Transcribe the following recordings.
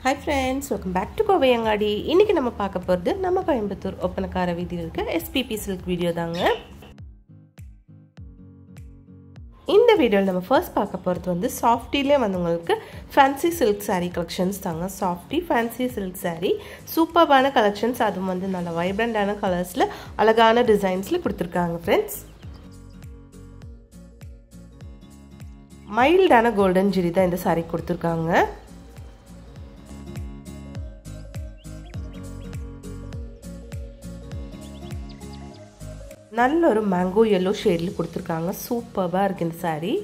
Hi friends, welcome back to Kovayangadi. இன்னைக்கு நம்ம பார்க்க போறது நம்ம கோயம்புத்தூர் ஒப்பனக்கார வீதியில் இருக்க SPP silk வீடியோ தாங்க. இந்த வீடியோல நம்ம ஃபர்ஸ்ட் பார்க்க போறது வந்து சாஃப்டிலே வந்து உங்களுக்கு ஃபேன்சி silk saree collections தாங்க. சாஃப்டி ஃபேன்சி silk saree சூப்பரான கலெக்ஷன்ஸ், அதுவும் வந்து நல்ல வைப்ரண்டான கலர்ஸ்ல அழகான டிசைன்ஸ்ல கொடுத்திருக்காங்க फ्रेंड्स. மைல்டான கோல்டன் ஜெரி தான் இந்த saree கொடுத்திருக்காங்க. நல்ல ஒரு மேங்கோ yellow ஷேட்ல கொடுத்திருக்காங்க. சூப்பரா இருக்கு இந்த saree.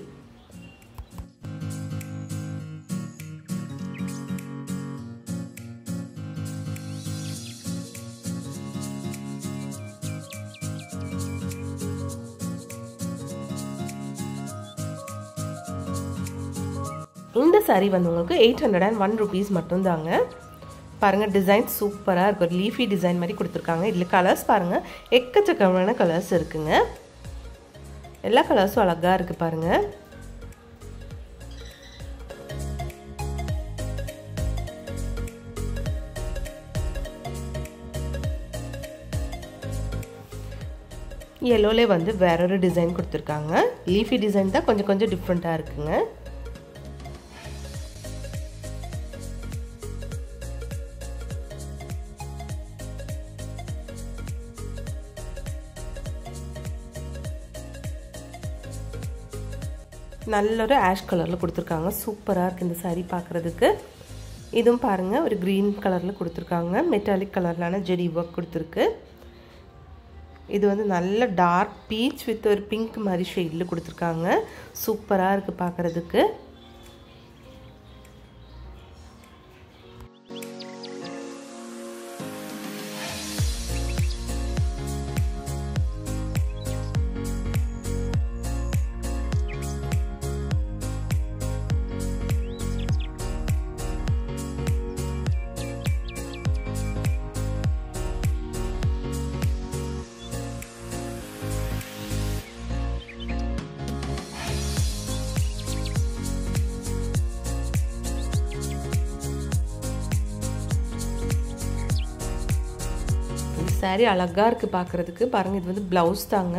இந்த saree வந்து உங்களுக்கு 801 rupees மட்டும் தாங்க. பாருங்க டிசைன் சூப்பரா இருக்கு. ஒரு லீஃபி டிசைன் மாதிரி கொடுத்திருக்காங்க. இதுல கலர்ஸ் பாருங்க, எக்கச்சக்கமான கலர்ஸ் இருக்குங்க. எல்லா கலர்ஸும் அழகா இருக்கு பாருங்க. yellowல வந்து வேற ஒரு டிசைன் கொடுத்திருக்காங்க. லீஃபி டிசைன் தான் கொஞ்சம் டிஃபரண்டா இருக்குங்க. நல்ல ஒரு ஆஷ் கலர்ல கொடுத்திருக்காங்க. சூப்பரா இருக்கு இந்த saree பார்க்கிறதுக்கு. இதுவும் பாருங்க ஒரு green கலர்ல கொடுத்திருக்காங்க. மெட்டாலிக் கலர்லான ஜெரி வர்க் கொடுத்திருக்கு. இது வந்து நல்ல டார்க் பீச் வித் ஒரு பிங்க் மாதிரி ஷேட்ல கொடுத்திருக்காங்க. சூப்பரா இருக்கு பார்க்கிறதுக்கு. saree அழகா இருக்கு பார்க்கிறதுக்கு. பாருங்க இது வந்து ப்ளவுஸ் தாங்க.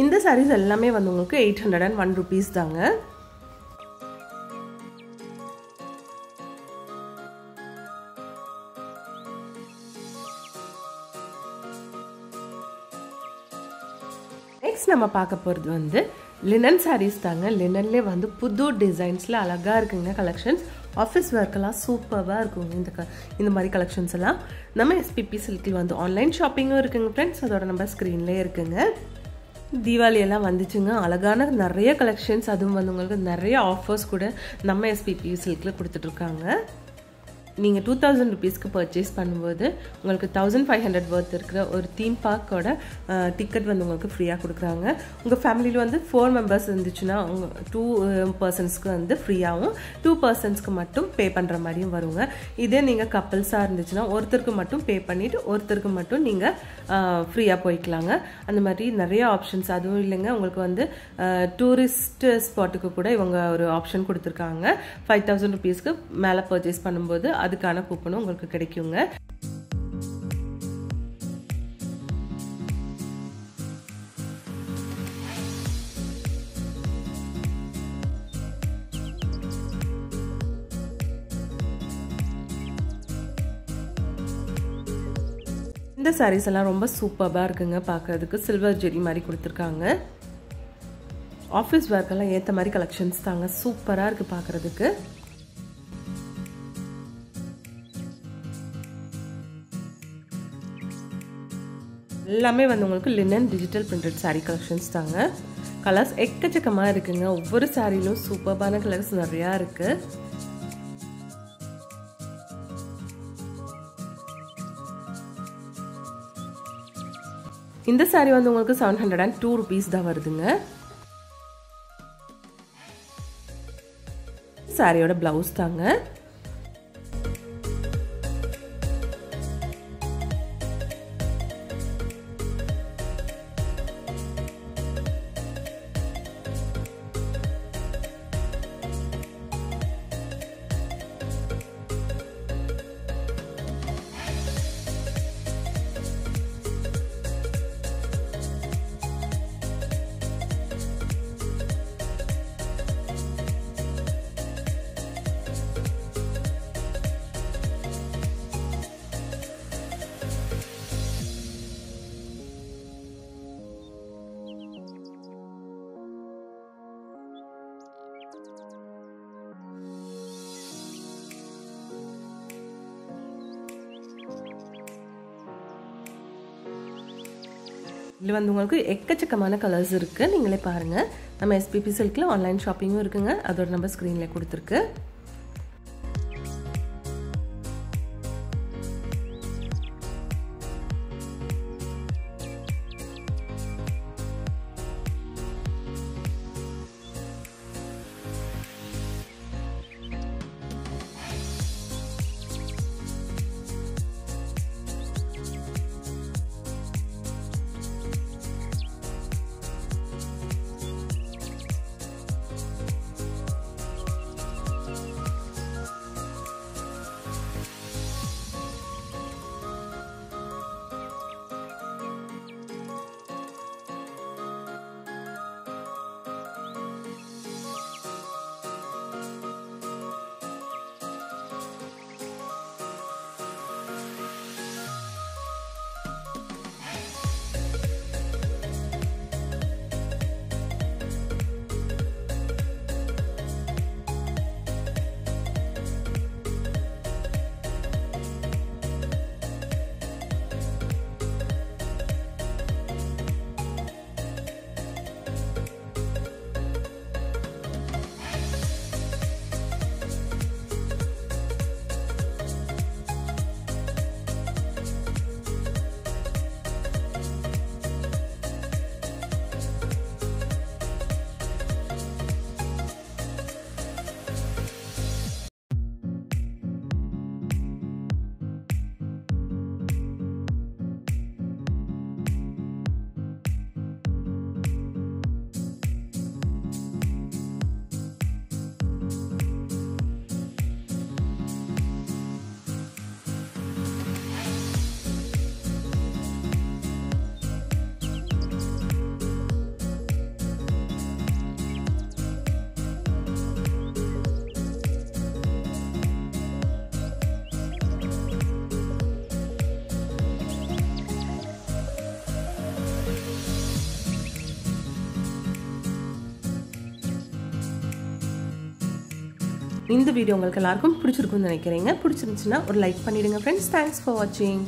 இந்த sarees எல்லாமே வந்து உங்களுக்கு 801 rupees தாங்க. நெக்ஸ்ட் நம்ம பார்க்க போறது வந்து லினன் sarees தாங்க. லினன்ல வந்து புது டிசைன்ஸ்ல அழகா இருக்குங்க கலெக்ஷன்ஸ். ஆஃபீஸ் ஒர்க்கெல்லாம் சூப்பராக இருக்குங்க இந்த மாதிரி கலெக்ஷன்ஸ் எல்லாம். நம்ம SPP சில்கில் வந்து ஆன்லைன் ஷாப்பிங்கும் இருக்குங்க ஃப்ரெண்ட்ஸ். அதோட நம்ம ஸ்க்ரீன்லேயே இருக்குங்க. தீபாவளி எல்லாம் வந்துச்சுங்க. அழகான நிறைய கலெக்ஷன்ஸ், அதுவும் வந்து உங்களுக்கு நிறைய ஆஃபர்ஸ் கூட நம்ம SPP சில்கில் கொடுத்துட்ருக்காங்க. நீங்கள் 2000 rupeesக்கு பர்ச்சேஸ் பண்ணும்போது உங்களுக்கு 1500 worth இருக்கிற ஒரு தீம் பார்க்கோட டிக்கெட் வந்து உங்களுக்கு ஃப்ரீயாக கொடுக்குறாங்க. உங்கள் ஃபேமிலியில் வந்து 4 members இருந்துச்சுன்னா உங்கள் 2 personsக்கு வந்து ஃப்ரீயாகவும் 2 personsக்கு மட்டும் பே பண்ணுற மாதிரியும் வருங்க. இதே நீங்கள் கப்பல்ஸாக இருந்துச்சுன்னா ஒருத்தருக்கு மட்டும் பே பண்ணிவிட்டு ஒருத்தருக்கு மட்டும் நீங்கள் ஃப்ரீயாக போய்க்கலாங்க. அந்த மாதிரி நிறைய ஆப்ஷன்ஸ். அதுவும் இல்லைங்க, உங்களுக்கு வந்து டூரிஸ்ட் ஸ்பாட்டுக்கு கூட இவங்க ஒரு ஆப்ஷன் கொடுத்துருக்காங்க. 5000 rupeesக்கு மேலே பர்ச்சேஸ் பண்ணும்போது அதுக்கான கூப்பனும் உங்களுக்கு கிடைக்குங்க. இந்த sarees எல்லாம் ரொம்ப சூப்பரா இருக்குங்க பார்க்கிறதுக்கு. சில்வர் ஜெரி மாதிரி கொடுத்திருக்காங்க. ஆஃபீஸ் ஒர்க்கெல்லாம் ஏற்ற மாதிரி கலெக்ஷன்ஸ் தாங்க. சூப்பரா இருக்கு பார்க்கிறதுக்கு. எல்லாமே வந்து உங்களுக்கு linen digital printed saree collections தாங்க. கலர்ஸ் எக்கச்சக்கமாக இருக்குங்க. ஒவ்வொரு சாரியிலும் சூப்பரான கலர்ஸ் நிறையா இருக்கு. இந்த saree வந்து உங்களுக்கு 702 rupees தான் வருதுங்க. சாரியோட பிளவுஸ் தாங்க. இதில் வந்து உங்களுக்கு எக்கச்சக்கமான கலர்ஸ் இருக்குது, நீங்களே பாருங்கள். நம்ம எஸ்பிபி சில்கில் ஆன்லைன் ஷாப்பிங்கும் இருக்குங்க, அதோட நம்பர் ஸ்க்ரீனில் கொடுத்துருக்கு. இந்த வீடியோ உங்களுக்கு எல்லாருக்கும் பிடிச்சிருக்கும்னு நினைக்கிறேங்க. பிடிச்சிருந்துச்சுன்னா ஒரு லைக் பண்ணிடுங்க ஃப்ரெண்ட்ஸ். தேங்க்ஸ் ஃபார் வாட்சிங்.